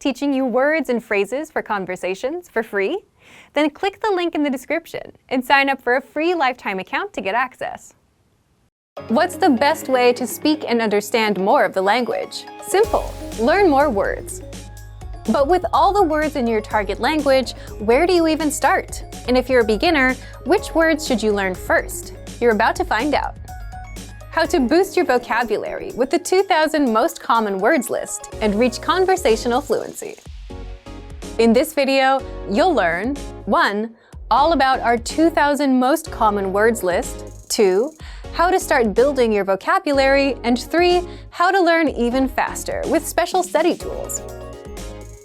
teaching you words and phrases for conversations for free? Then click the link in the description and sign up for a free lifetime account to get access. What's the best way to speak and understand more of the language? Simple. Learn more words. But with all the words in your target language, where do you even start? And if you're a beginner, which words should you learn first? You're about to find out. How to boost your vocabulary with the 2,000 most common words list and reach conversational fluency. In this video, you'll learn 1. All about our 2,000 most common words list, 2. How to start building your vocabulary, and 3. How to learn even faster with special study tools.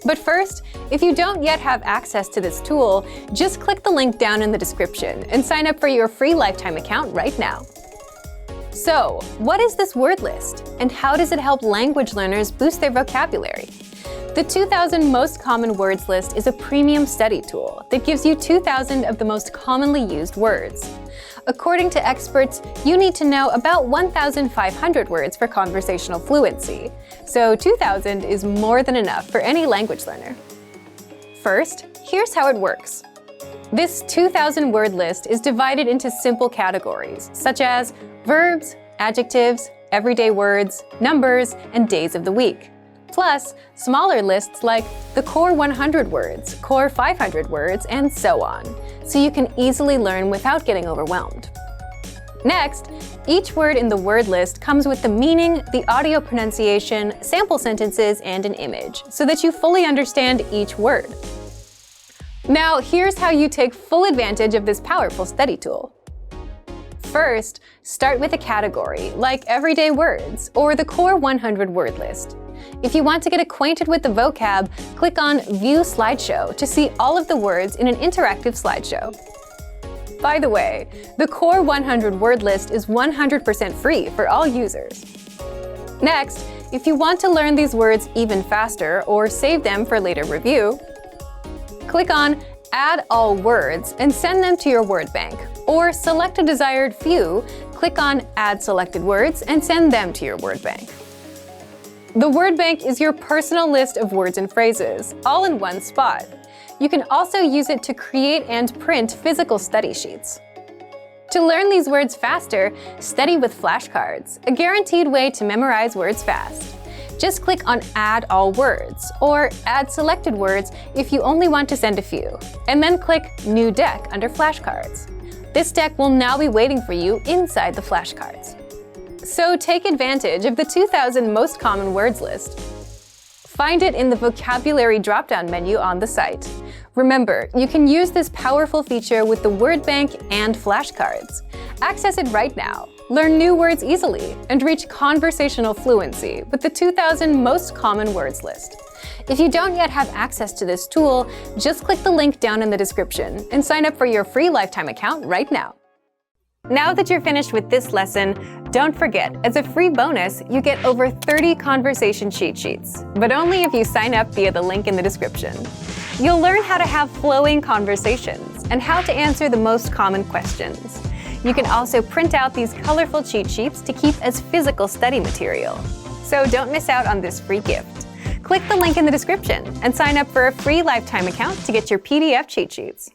But first, if you don't yet have access to this tool, just click the link down in the description and sign up for your free lifetime account right now. So, what is this word list, and how does it help language learners boost their vocabulary? The 2,000 most common words list is a premium study tool that gives you 2,000 of the most commonly used words. According to experts, you need to know about 1,500 words for conversational fluency, so 2,000 is more than enough for any language learner. First, here's how it works. This 2,000 word list is divided into simple categories, such as verbs, adjectives, everyday words, numbers, and days of the week. Plus, smaller lists like the core 100 words, core 500 words, and so on, so you can easily learn without getting overwhelmed. Next, each word in the word list comes with the meaning, the audio pronunciation, sample sentences, and an image, so that you fully understand each word. Now, here's how you take full advantage of this powerful study tool. First, start with a category, like everyday words, or the core 100 word list. If you want to get acquainted with the vocab, click on View Slideshow to see all of the words in an interactive slideshow. By the way, the core 100 word list is 100% free for all users. Next, if you want to learn these words even faster or save them for later review, click on Add All Words and send them to your word bank, or select a desired few, click on Add Selected Words and send them to your word bank. The word bank is your personal list of words and phrases, all in one spot. You can also use it to create and print physical study sheets. To learn these words faster, study with flashcards, a guaranteed way to memorize words fast. Just click on Add All Words, or Add Selected Words if you only want to send a few, and then click New Deck under Flashcards. This deck will now be waiting for you inside the flashcards. So take advantage of the 2,000 most common words list. Find it in the vocabulary drop-down menu on the site. Remember, you can use this powerful feature with the word bank and flashcards. Access it right now. Learn new words easily and reach conversational fluency with the 2,000 most common words list. If you don't yet have access to this tool, just click the link down in the description and sign up for your free lifetime account right now. Now that you're finished with this lesson, don't forget, as a free bonus, you get over 30 conversation cheat sheets, but only if you sign up via the link in the description. You'll learn how to have flowing conversations and how to answer the most common questions. You can also print out these colorful cheat sheets to keep as physical study material. So don't miss out on this free gift. Click the link in the description and sign up for a free lifetime account to get your PDF cheat sheets.